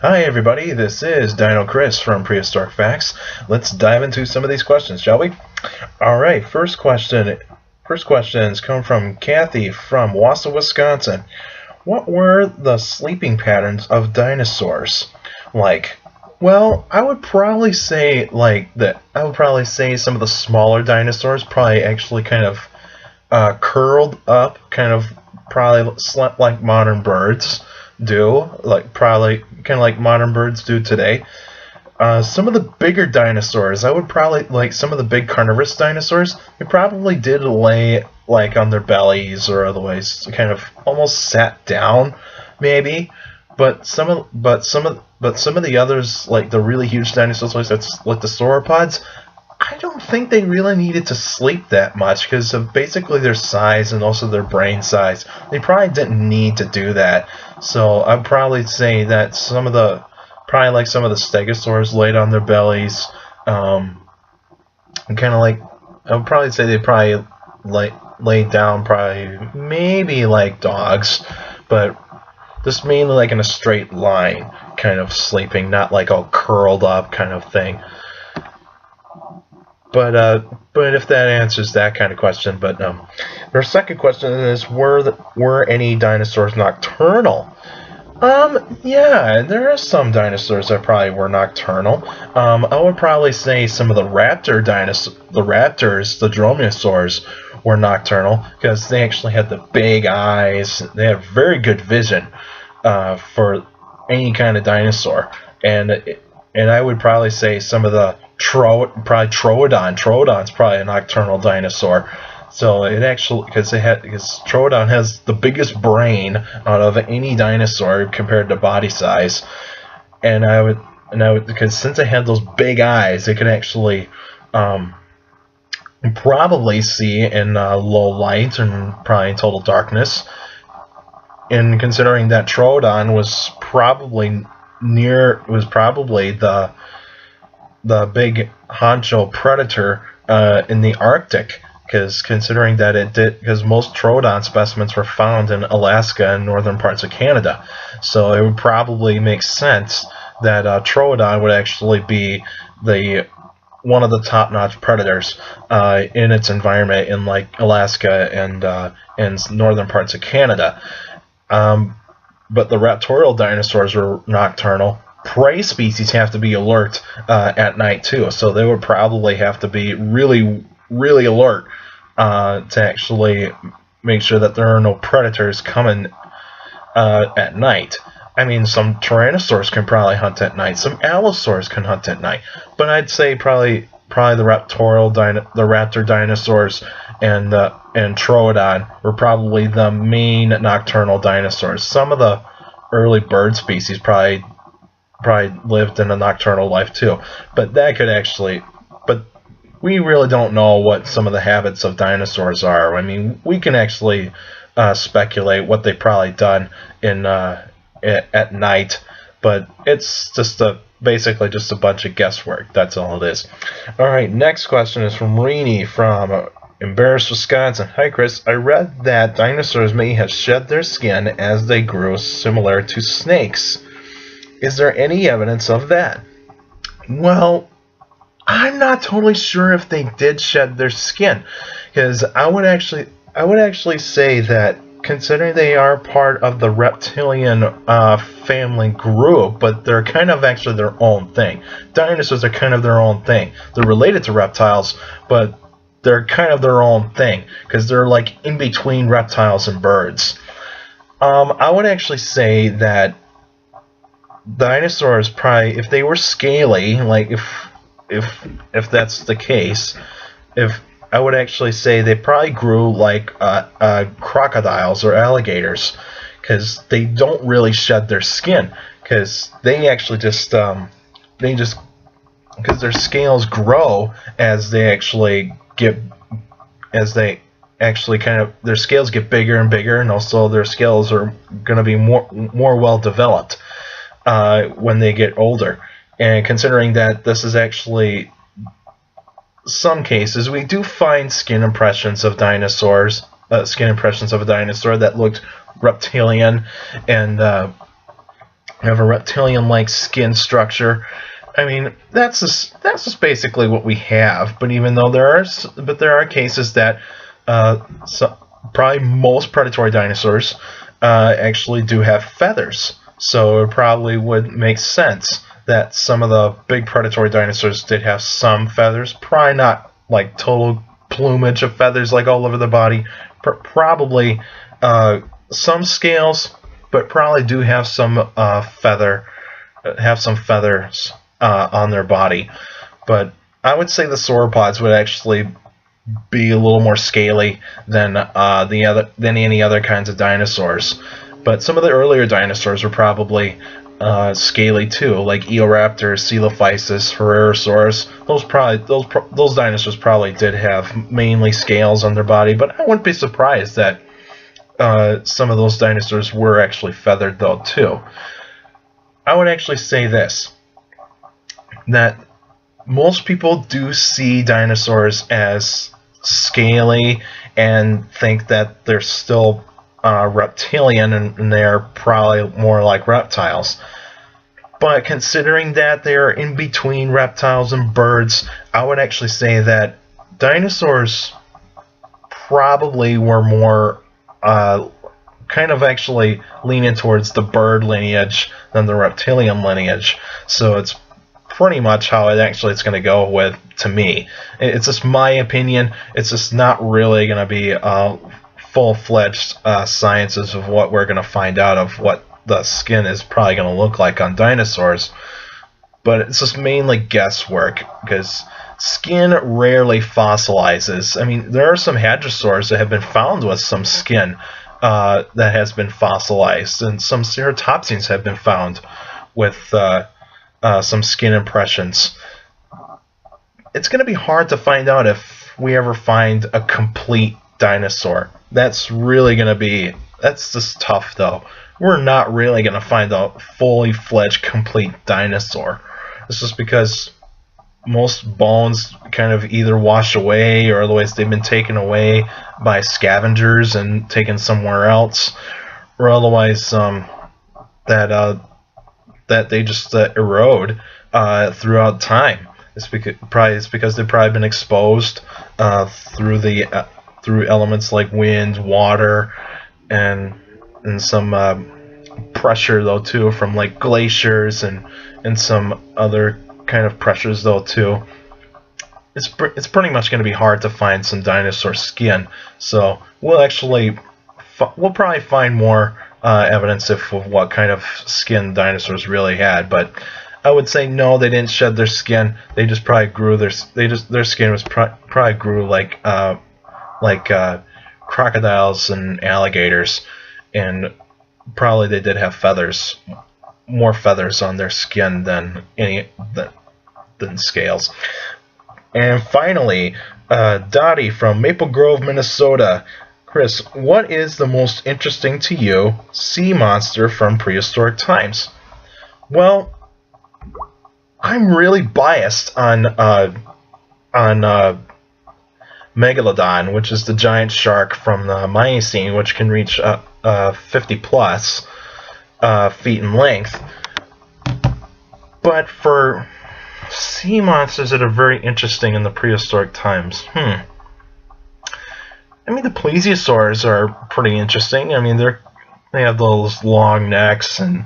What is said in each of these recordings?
Hi everybody, this is Dino Chris from Prehistoric Facts. Let's dive into some of these questions, shall we? Alright, first questions come from Kathy from Wausau, Wisconsin. What were the sleeping patterns of dinosaurs like? Well, I would probably say some of the smaller dinosaurs probably actually kind of curled up, kind of probably slept like modern birds do, probably kind of like modern birds do today. Some of the bigger dinosaurs, I would probably like some of the big carnivorous dinosaurs. They probably did lay like on their bellies or otherwise, kind of almost sat down, maybe. But some of the others, like the really huge dinosaurs, like the sauropods, I don't think they really needed to sleep that much because of basically their size and also their brain size. They probably didn't need to do that. So I'd probably say that some of the stegosaurs laid on their bellies, and kind of like I would probably say they probably laid down, probably maybe like dogs, but just mainly like in a straight line, kind of sleeping, not like all curled up kind of thing. But if that answers that kind of question, but our second question is, were any dinosaurs nocturnal? Yeah, there are some dinosaurs that probably were nocturnal. I would probably say some of the raptors, the dromaeosaurs, were nocturnal because they actually had the big eyes. They have very good vision for any kind of dinosaur, and I would probably say some of the probably Troodon. Troodon's probably a nocturnal dinosaur. So it actually, because Troodon has the biggest brain out of any dinosaur compared to body size, and I would because since it had those big eyes, it could actually probably see in low light and probably in total darkness. And considering that Troodon was probably the big honcho predator in the Arctic, because most Troodon specimens were found in Alaska and northern parts of Canada, so it would probably make sense that Troodon would actually be one of the top-notch predators in its environment in like Alaska and northern parts of Canada. But the raptorial dinosaurs were nocturnal. Prey species have to be alert at night too, so they would probably have to be really, really alert to actually make sure that there are no predators coming at night. I mean, some tyrannosaurs can probably hunt at night, some allosaurs can hunt at night, but I'd say probably the raptor dinosaurs and Troodon were probably the main nocturnal dinosaurs. Some of the early bird species probably lived in a nocturnal life too, but we really don't know what some of the habits of dinosaurs are. I mean, we can actually speculate what they've probably done at night, but it's just basically just a bunch of guesswork. That's all it is. Alright, next question is from Renee from Embarrassed, Wisconsin. Hi Chris, I read that dinosaurs may have shed their skin as they grew, similar to snakes. Is there any evidence of that? Well, I'm not totally sure if they did shed their skin, because I would actually say that, considering they are part of the reptilian family group, but they're kind of actually their own thing. Dinosaurs are kind of their own thing. They're related to reptiles, but they're kind of their own thing because they're like in between reptiles and birds. I would actually say that dinosaurs probably, if they were scaly, like if that's the case, I would actually say they probably grew like crocodiles or alligators, because they don't really shed their skin, because they actually because their scales grow as they their scales get bigger and bigger, and also their scales are going to be more well developed when they get older. And considering that this is actually some cases, we do find skin impressions of dinosaurs, skin impressions of a dinosaur that looked reptilian and have a reptilian-like skin structure. I mean, that's just basically what we have. But even though there are cases that probably most predatory dinosaurs actually do have feathers. So it probably would make sense that some of the big predatory dinosaurs did have some feathers. Probably not like total plumage of feathers like all over the body. Probably some scales, but probably do have some feathers on their body. But I would say the sauropods would actually be a little more scaly than any other kinds of dinosaurs. But some of the earlier dinosaurs were probably scaly too, like Eoraptor, Coelophysis, Herrerasaurus. Those dinosaurs probably did have mainly scales on their body. But I wouldn't be surprised that some of those dinosaurs were actually feathered though too. I would actually say this, that most people do see dinosaurs as scaly and think that they're still reptilian and they're probably more like reptiles. But considering that they're in between reptiles and birds, I would actually say that dinosaurs probably were more kind of actually leaning towards the bird lineage than the reptilian lineage. So it's pretty much how it's going to go with, to me. It's just my opinion. It's just not really going to be full-fledged sciences of what we're going to find out of what the skin is probably going to look like on dinosaurs. But it's just mainly guesswork, because skin rarely fossilizes. I mean, there are some hadrosaurs that have been found with some skin that has been fossilized, and some ceratopsians have been found with some skin impressions. It's going to be hard to find out if we ever find a complete dinosaur. That's just tough though. We're not really going to find a fully fledged complete dinosaur. It's just because most bones kind of either wash away, or otherwise they've been taken away by scavengers and taken somewhere else, or otherwise that they just erode throughout time. It's because they've probably been exposed through elements like wind, water, and some pressure though too, from like glaciers and some other kind of pressures though too. It's pretty much going to be hard to find some dinosaur skin. So we'll probably find more evidence of what kind of skin dinosaurs really had. But I would say no, they didn't shed their skin. They just probably grew their skin was probably grew like crocodiles and alligators, and probably they did have feathers, more feathers on their skin than scales. And finally, Dottie from Maple Grove, Minnesota. Chris, what is the most interesting to you sea monster from prehistoric times? Well, I'm really biased on Megalodon, which is the giant shark from the Miocene, which can reach 50 plus feet in length. But for sea monsters that are very interesting in the prehistoric times, I mean, the plesiosaurs are pretty interesting. I mean, they have those long necks and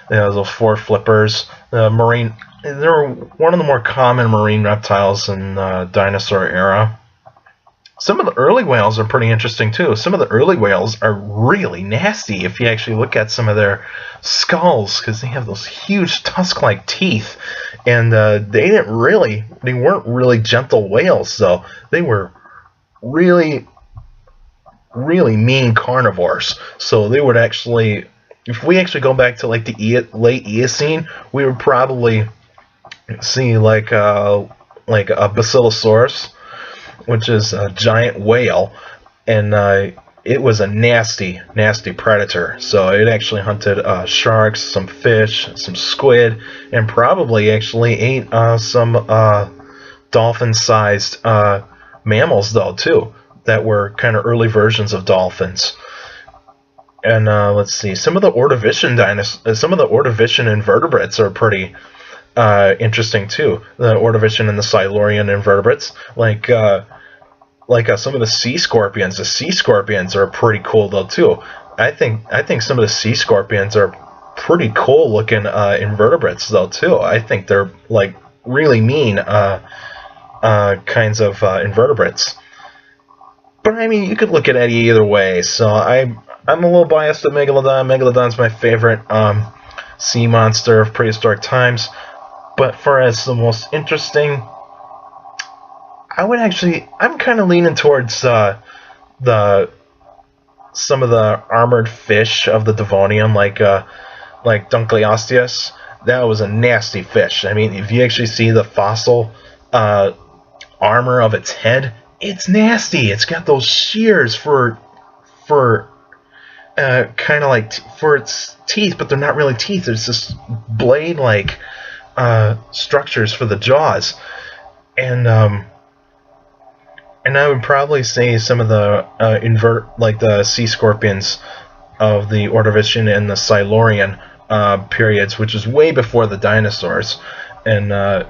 they have those four flippers. They're one of the more common marine reptiles in the dinosaur era. Some of the early whales are pretty interesting too. Some of the early whales are really nasty if you actually look at some of their skulls, because they have those huge tusk-like teeth, and they weren't really gentle whales, so they were really, really mean carnivores. So they would actually, if we actually go back to like the late Eocene, we would probably see like a Basilosaurus, which is a giant whale, and it was a nasty, nasty predator. So it actually hunted sharks, some fish, some squid, and probably actually ate some dolphin-sized mammals though too, that were kind of early versions of dolphins. And let's see, some of the Ordovician invertebrates are pretty interesting too. The Ordovician and the Silurian invertebrates, some of the sea scorpions. The sea scorpions are pretty cool though too. I think some of the sea scorpions are pretty cool looking invertebrates though too. I think they're like really mean kinds of invertebrates. But I mean, you could look at it either way. So I'm a little biased to Megalodon. Megalodon's my favorite sea monster of prehistoric times. But for as the most interesting, I'm kind of leaning towards the some of the armored fish of the Devonian, like Dunkleosteus. That was a nasty fish. I mean, if you actually see the fossil armor of its head, it's nasty. It's got those shears for kind of like for its teeth, but they're not really teeth. It's just blade-like structures for the jaws, and I would probably say some of the the sea scorpions of the Ordovician and the Silurian periods, which is way before the dinosaurs, and I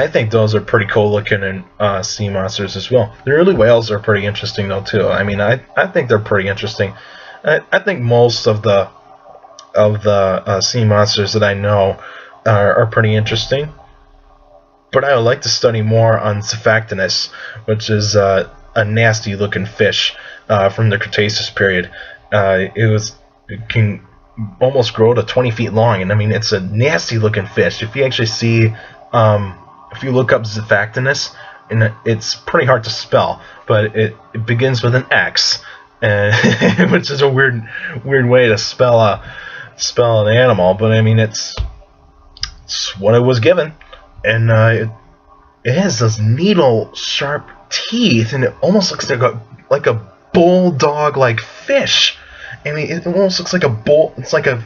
think those are pretty cool looking in sea monsters as well. The early whales are pretty interesting though too. I mean, I think they're pretty interesting. I think most of the sea monsters that I know are pretty interesting. But I would like to study more on Cephactinus, which is a nasty looking fish from the Cretaceous period. It can almost grow to 20 feet long, and I mean, it's a nasty looking fish. If you actually see, if you look up Cephactinus, and it's pretty hard to spell, but it begins with an X, which is a weird way to spell an animal. But I mean, it's what it was given. And it has those needle-sharp teeth, and it almost looks like a bulldog-like fish. I mean, it almost looks like a bull. It's like a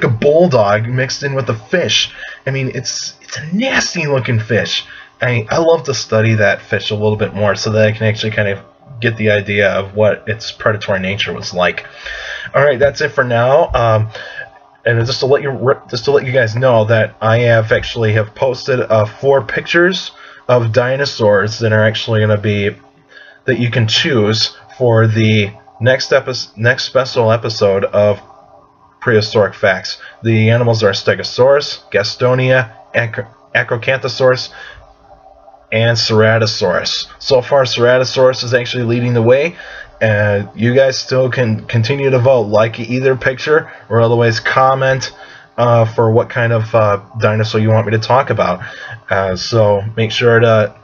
bulldog mixed in with a fish. I mean, it's a nasty-looking fish. I love to study that fish a little bit more so that I can actually kind of get the idea of what its predatory nature was like. All right, that's it for now. And just to let you guys know that I have posted 4 pictures of dinosaurs that are actually going to be that you can choose for the next special episode of Prehistoric Facts. The animals are Stegosaurus, Gastonia, Acrocanthosaurus, and Ceratosaurus. So far, Ceratosaurus is actually leading the way. And you guys still can continue to vote, like either picture or otherwise comment for what kind of dinosaur you want me to talk about. So make sure to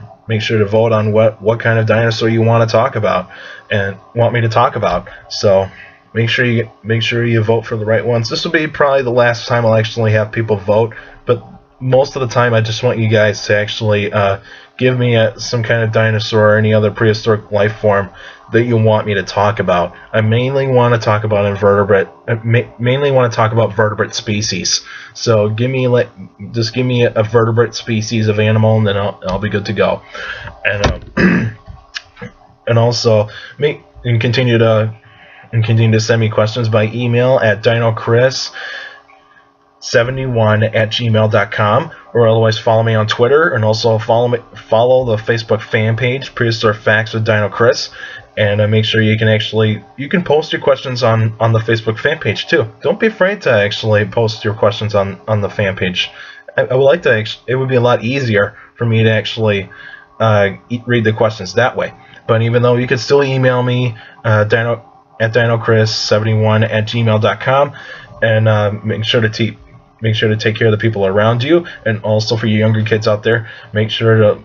vote on what kind of dinosaur you want to talk about and want me to talk about. So make sure you vote for the right ones. This will be probably the last time I'll actually have people vote, but most of the time I just want you guys to actually give me some kind of dinosaur or any other prehistoric life form that you want me to talk about. I mainly want to talk about vertebrate species. So just give me a vertebrate species of animal, and then I'll be good to go. And and also continue to send me questions by email at dinochris71@gmail.com, or otherwise follow me on Twitter, and also follow the Facebook fan page Prehistoric Facts with Dino Chris. And make sure you can post your questions on the Facebook fan page too. Don't be afraid to actually post your questions on the fan page. I would like to. It would be a lot easier for me to actually read the questions that way. But even though you could still email me at dinochris71@gmail.com, and make sure to take care of the people around you. And also for you younger kids out there, make sure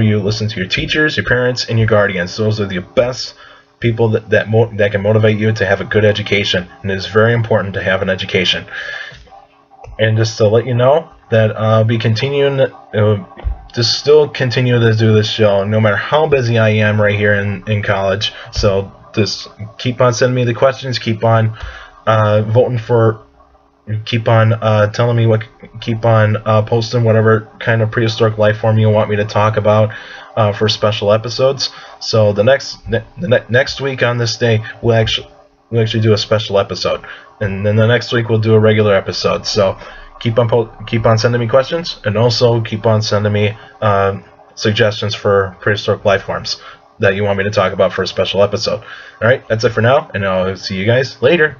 you listen to your teachers, your parents, and your guardians. Those are the best people that can motivate you to have a good education, and it is very important to have an education. And just to let you know that I'll be continuing to still continue to do this show, no matter how busy I am right here in college. So just keep on sending me the questions, keep on voting for. Keep on telling me keep on posting whatever kind of prehistoric life form you want me to talk about for special episodes. So the next week on this day, we'll we'll actually do a special episode, and then the next week we'll do a regular episode. So keep on sending me questions, and also keep on sending me suggestions for prehistoric life forms that you want me to talk about for a special episode. All right, that's it for now, and I'll see you guys later.